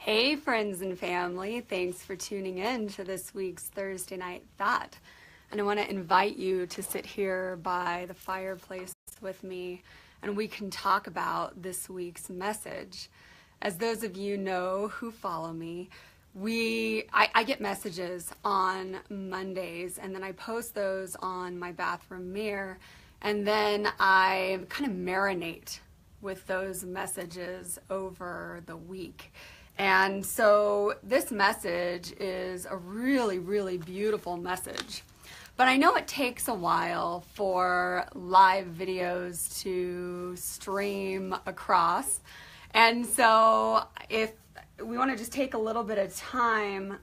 Hey friends and family, thanks for tuning in to this week's Thursday Night Thought. And I want to invite you to sit here by the fireplace with me and we can talk about this week's message. As those of you know who follow me, I get messages on Mondays and then I post those on my bathroom mirror and then I kind of marinate with those messages over the week. And so this message is a really, really beautiful message. But I know it takes a while for live videos to stream across. And so if we want to just take a little bit of time,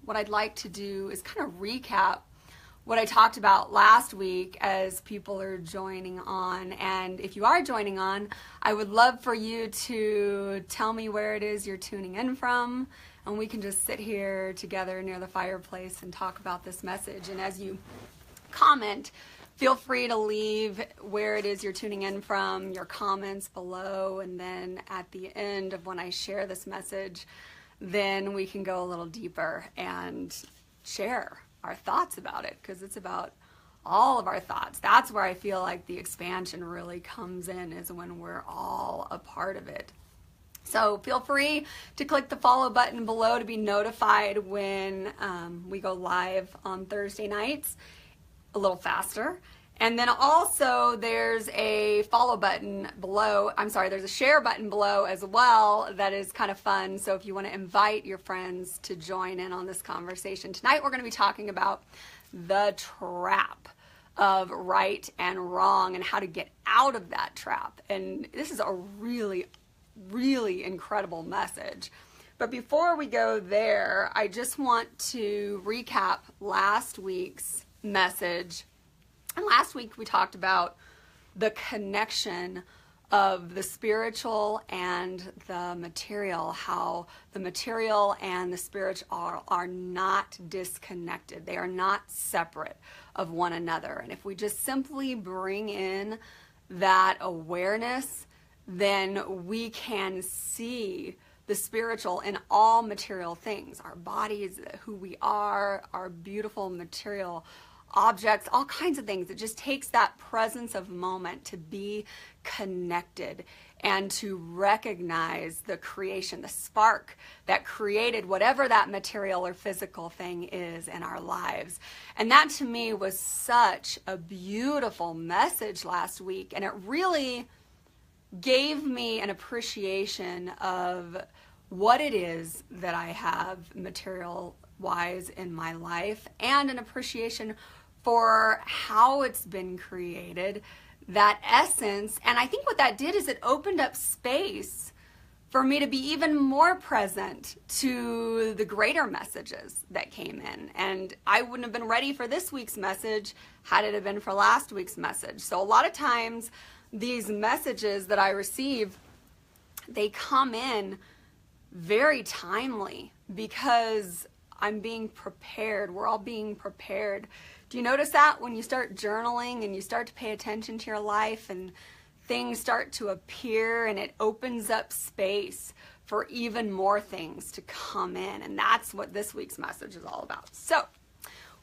what I'd like to do is kind of recap what I talked about last week as people are joining on. And if you are joining on, I would love for you to tell me where it is you're tuning in from, and we can just sit here together near the fireplace and talk about this message. And as you comment, feel free to leave where it is you're tuning in from, your comments below, and then at the end of when I share this message, then we can go a little deeper and share our thoughts about it, because it's about all of our thoughts. That's where I feel like the expansion really comes in, is when we're all a part of it. So feel free to click the follow button below to be notified when we go live on Thursday nights a little faster. And then also there's a follow button below, there's a share button below as well that is kind of fun. So if you want to invite your friends to join in on this conversation. Tonight we're going to be talking about the trap of right and wrong and how to get out of that trap. And this is a really, really incredible message. But before we go there, I just want to recap last week's message. And last week we talked about the connection of the spiritual and the material, how the material and the spiritual are not disconnected. They are not separate of one another. And if we just simply bring in that awareness, then we can see the spiritual in all material things, our bodies, who we are, our beautiful material objects, all kinds of things. It just takes that presence of moment to be connected and to recognize the creation, the spark that created whatever that material or physical thing is in our lives. And that to me was such a beautiful message last week, and it really gave me an appreciation of what it is that I have material wise in my life, and an appreciation for how it's been created, that essence. And I think what that did is it opened up space for me to be even more present to the greater messages that came in. And I wouldn't have been ready for this week's message had it have been for last week's message. So a lot of times these messages that I receive, they come in very timely because I'm being prepared. We're all being prepared. Do you notice that when you start journaling and you start to pay attention to your life and things start to appear, and it opens up space for even more things to come in? And that's what this week's message is all about. So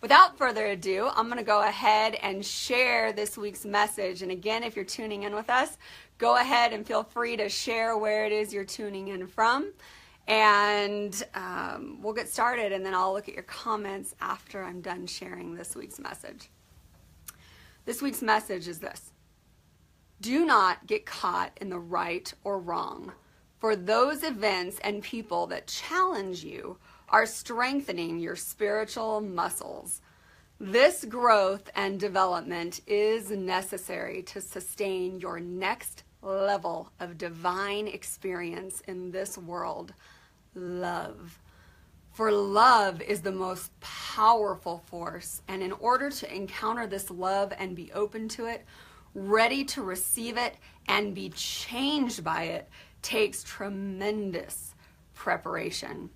without further ado, I'm going to go ahead and share this week's message. And again, if you're tuning in with us, go ahead and feel free to share where it is you're tuning in from. And we'll get started, and then I'll look at your comments after I'm done sharing this week's message. This week's message is this: do not get caught in the right or wrong, for those events and people that challenge you are strengthening your spiritual muscles. This growth and development is necessary to sustain your next level of divine experience in this world. Love. For love is the most powerful force, and in order to encounter this love and be open to it, ready to receive it and be changed by it, takes tremendous preparation.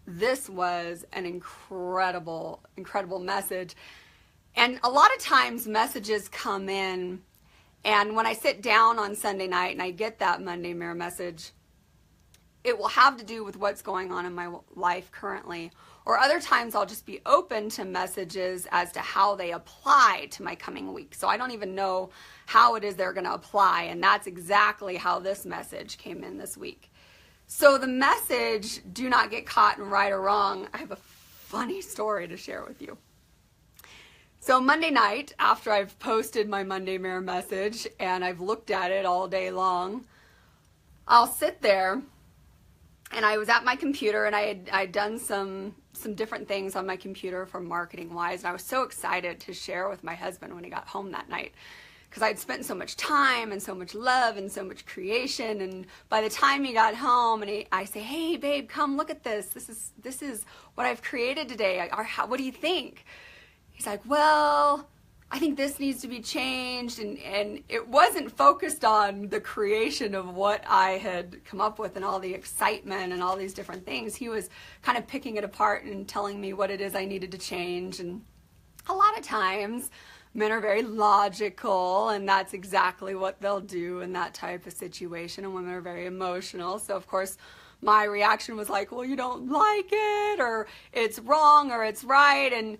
This was an incredible, incredible message. And a lot of times messages come in, and when I sit down on Sunday night and I get that Monday mirror message, it will have to do with what's going on in my life currently. Or other times I'll just be open to messages as to how they apply to my coming week. So I don't even know how it is they're going to apply. And that's exactly how this message came in this week. So the message, do not get caught in right or wrong. I have a funny story to share with you. So Monday night, after I've posted my Monday Mirror message and I've looked at it all day long, I'll sit there, and I was at my computer, and I'd done some different things on my computer for marketing wise, and I was so excited to share with my husband when he got home that night, because I'd spent so much time and so much love and so much creation. And by the time he got home, and I say, "Hey babe, come look at this. This is what I've created today. What do you think?" He's like, "Well, I think this needs to be changed." And it wasn't focused on the creation of what I had come up with and all the excitement and all these different things. He was kind of picking it apart and telling me what it is I needed to change. And a lot of times men are very logical, and that's exactly what they'll do in that type of situation. And women are very emotional. So of course my reaction was like, "Well, you don't like it, or it's wrong, or it's right."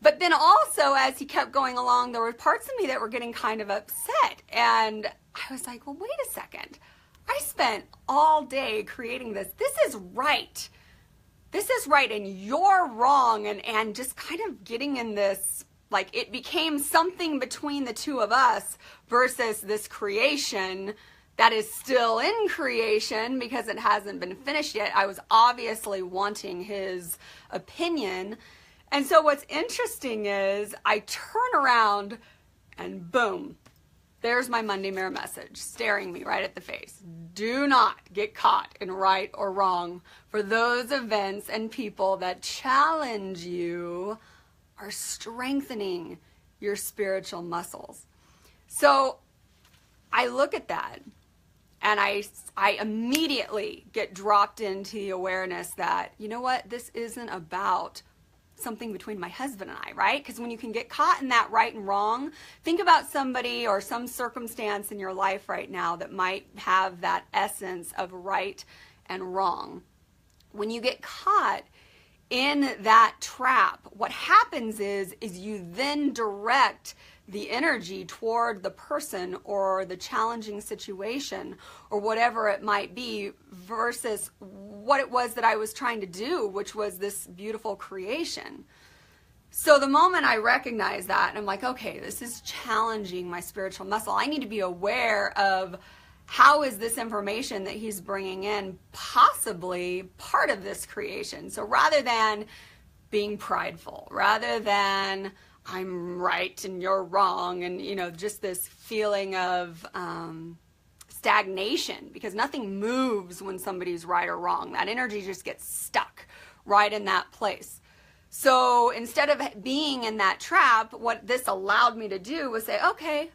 But then also, as he kept going along, there were parts of me that were getting kind of upset. And I was like, "Well, wait a second. I spent all day creating this. This is right. This is right, and you're wrong." And just kind of getting in this, like, it became something between the two of us versus this creation that is still in creation because it hasn't been finished yet. I was obviously wanting his opinion. And so what's interesting is I turn around and boom, there's my Monday Mirror message staring me right at the face. Do not get caught in right or wrong, for those events and people that challenge you are strengthening your spiritual muscles. So I look at that, and I immediately get dropped into the awareness that, you know what, this isn't about something between my husband and I, right? Because when you can get caught in that right and wrong, think about somebody or some circumstance in your life right now that might have that essence of right and wrong. When you get caught in that trap, what happens is you then direct the energy toward the person or the challenging situation or whatever it might be versus what it was that I was trying to do, which was this beautiful creation. So the moment I recognize that, and I'm like, okay, this is challenging my spiritual muscle. I need to be aware of how is this information that he's bringing in possibly part of this creation. So rather than being prideful, rather than I'm right and you're wrong, and just this feeling of stagnation, because nothing moves when somebody's right or wrong. That energy just gets stuck right in that place. So instead of being in that trap, what this allowed me to do was say, okay,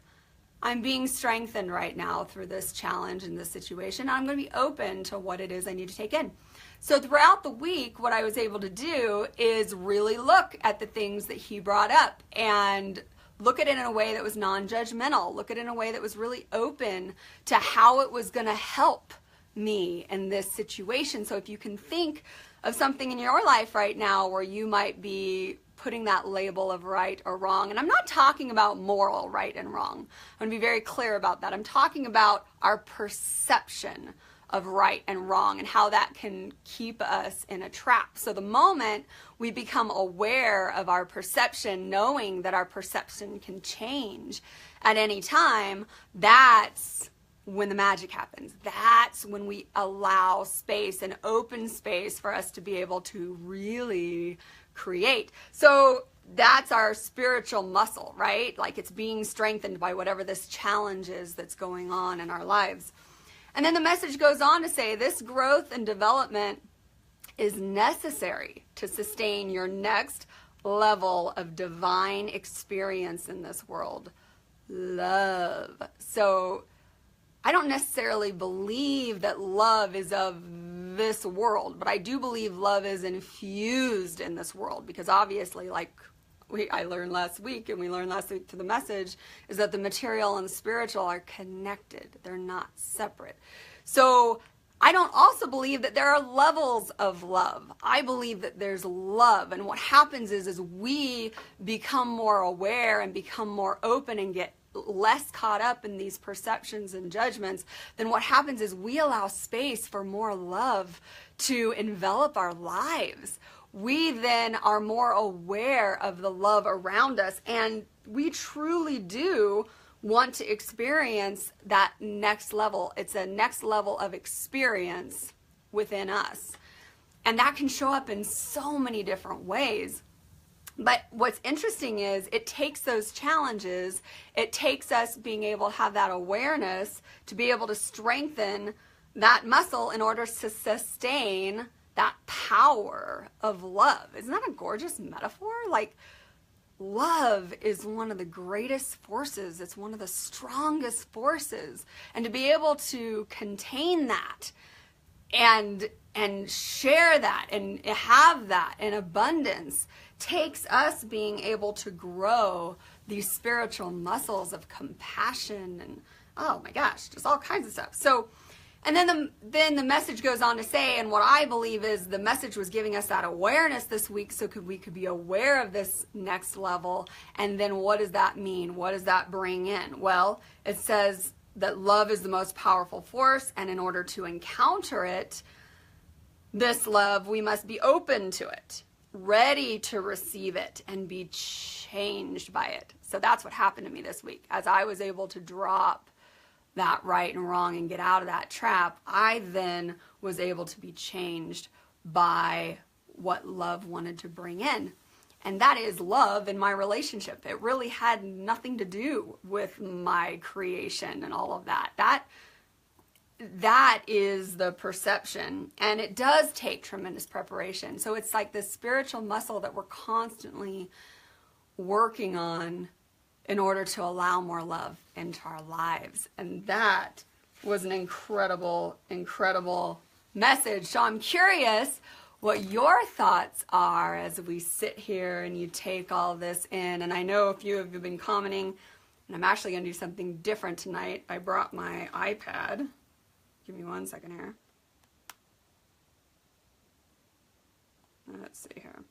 I'm being strengthened right now through this challenge and this situation. I'm going to be open to what it is I need to take in. So throughout the week, what I was able to do is really look at the things that he brought up and look at it in a way that was non-judgmental, look at it in a way that was really open to how it was going to help me in this situation. So if you can think of something in your life right now where you might be putting that label of right or wrong, and I'm not talking about moral right and wrong. I'm going to be very clear about that. I'm talking about our perception of right and wrong and how that can keep us in a trap. So the moment we become aware of our perception, knowing that our perception can change at any time, that's when the magic happens. That's when we allow space, an open space for us to be able to really create. So that's our spiritual muscle, right? Like it's being strengthened by whatever this challenge is that's going on in our lives. And then the message goes on to say this growth and development is necessary to sustain your next level of divine experience in this world. Love. So I don't necessarily believe that love is of this world, but I do believe love is infused in this world, because obviously, like I learned last week, and we learned last week through the message, is that the material and the spiritual are connected. They're not separate. So I don't also believe that there are levels of love. I believe that there's love. And what happens is we become more aware and become more open and get less caught up in these perceptions and judgments. Then what happens is we allow space for more love to envelop our lives. We then are more aware of the love around us, and we truly do want to experience that next level. It's a next level of experience within us. And that can show up in so many different ways. But what's interesting is it takes those challenges, it takes us being able to have that awareness to be able to strengthen that muscle in order to sustain that power of love. Isn't that a gorgeous metaphor? Like, love is one of the greatest forces. It's one of the strongest forces. And to be able to contain that and share that and have that in abundance takes us being able to grow these spiritual muscles of compassion and, oh my gosh, just all kinds of stuff. So, and then the message goes on to say, and what I believe is the message was giving us that awareness this week so we could be aware of this next level. And then what does that mean? What does that bring in? Well, it says that love is the most powerful force, and in order to encounter it, this love, we must be open to it, ready to receive it, and be changed by it. So that's what happened to me this week. As I was able to drop that right and wrong and get out of that trap, I then was able to be changed by what love wanted to bring in. And that is love in my relationship. It really had nothing to do with my creation and all of that. That is the perception. And it does take tremendous preparation. So it's like this spiritual muscle that we're constantly working on in order to allow more love into our lives. And that was an incredible, incredible message. So I'm curious what your thoughts are as we sit here and you take all this in. And I know a few of you have been commenting, and I'm actually going to do something different tonight. I brought my iPad. Give me 1 second here. Let's see here.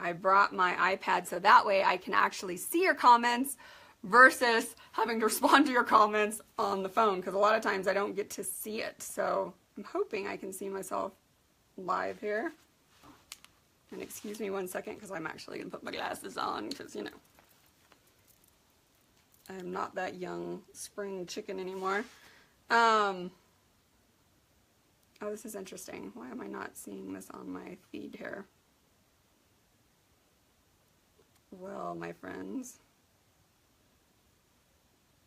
I brought my iPad so that way I can actually see your comments versus having to respond to your comments on the phone, because a lot of times I don't get to see it. So I'm hoping I can see myself live here. And excuse me 1 second, because I'm actually going to put my glasses on, because, you know, I'm not that young spring chicken anymore. Oh, this is interesting. Why am I not seeing this on my feed here? Well, my friends,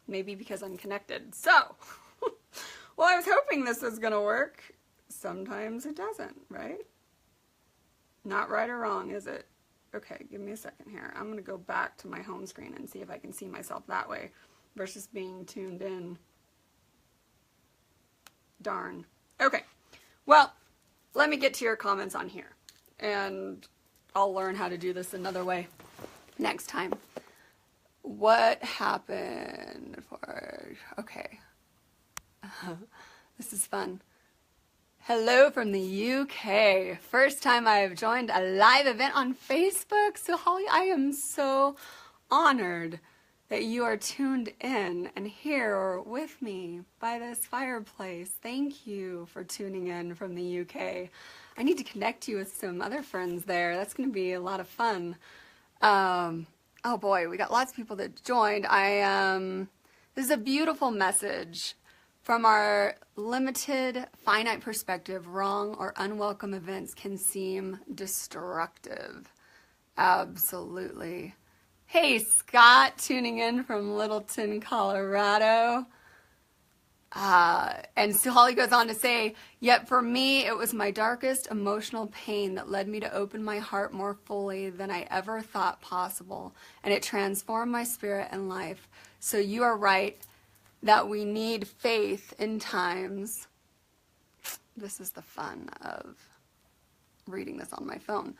maybe because I'm connected. So, well, I was hoping this was going to work. Sometimes it doesn't, right? Not right or wrong, is it? Okay, give me a second here. I'm going to go back to my home screen and see if I can see myself that way versus being tuned in. Darn. Okay, well, let me get to your comments on here, and I'll learn how to do this another way next time. What happened for, okay. This is fun. Hello from the UK. First time I've joined a live event on Facebook. So Holly, I am so honored that you are tuned in and here with me by this fireplace. Thank you for tuning in from the UK. I need to connect you with some other friends there. That's going to be a lot of fun. Oh boy, we got lots of people that joined. This is a beautiful message from our limited, finite perspective. Wrong or unwelcome events can seem destructive. Absolutely. Hey, Scott, tuning in from Littleton, Colorado. And so Holly goes on to say, yet for me, it was my darkest emotional pain that led me to open my heart more fully than I ever thought possible. And it transformed my spirit and life. So you are right that we need faith in times. This is the fun of reading this on my phone.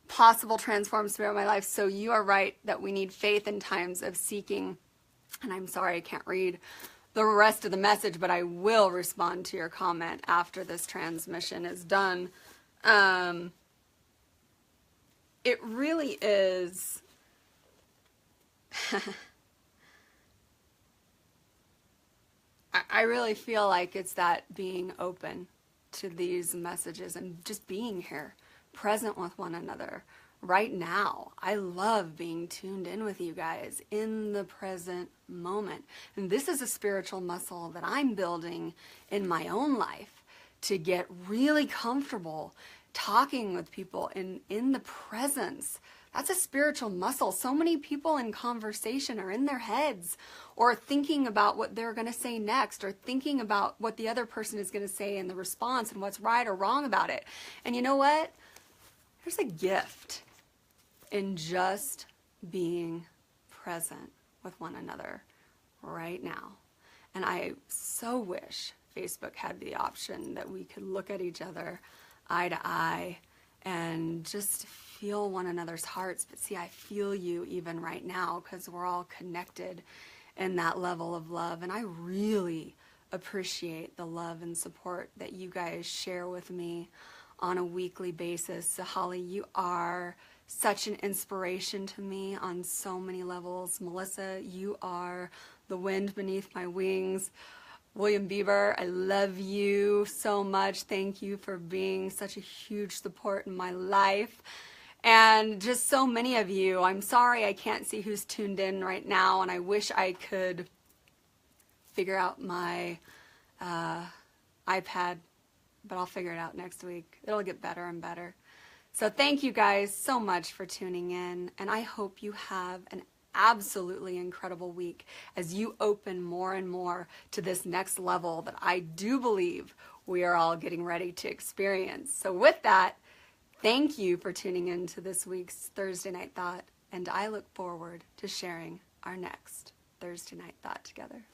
Possible transformed spirit of my life. So you are right that we need faith in times of seeking. And I'm sorry, I can't read. the rest of the message, but I will respond to your comment after this transmission is done. It really is... I really feel like it's that being open to these messages and just being here, present with one another right now. I love being tuned in with you guys in the present moment. And this is a spiritual muscle that I'm building in my own life to get really comfortable talking with people in the presence. That's a spiritual muscle. So many people in conversation are in their heads or thinking about what they're going to say next or thinking about what the other person is going to say in the response and what's right or wrong about it. And you know what? There's a gift in just being present with one another right now. And I so wish Facebook had the option that we could look at each other eye to eye and just feel one another's hearts. But see, I feel you even right now because we're all connected in that level of love. And I really appreciate the love and support that you guys share with me on a weekly basis. So Holly, you are such an inspiration to me on so many levels. Melissa, you are the wind beneath my wings. William Beaver, I love you so much. Thank you for being such a huge support in my life. And just so many of you. I'm sorry I can't see who's tuned in right now, and I wish I could figure out my iPad, but I'll figure it out next week. It'll get better and better. So thank you guys so much for tuning in, and I hope you have an absolutely incredible week as you open more and more to this next level that I do believe we are all getting ready to experience. So with that, thank you for tuning in to this week's Thursday Night Thought, and I look forward to sharing our next Thursday Night Thought together.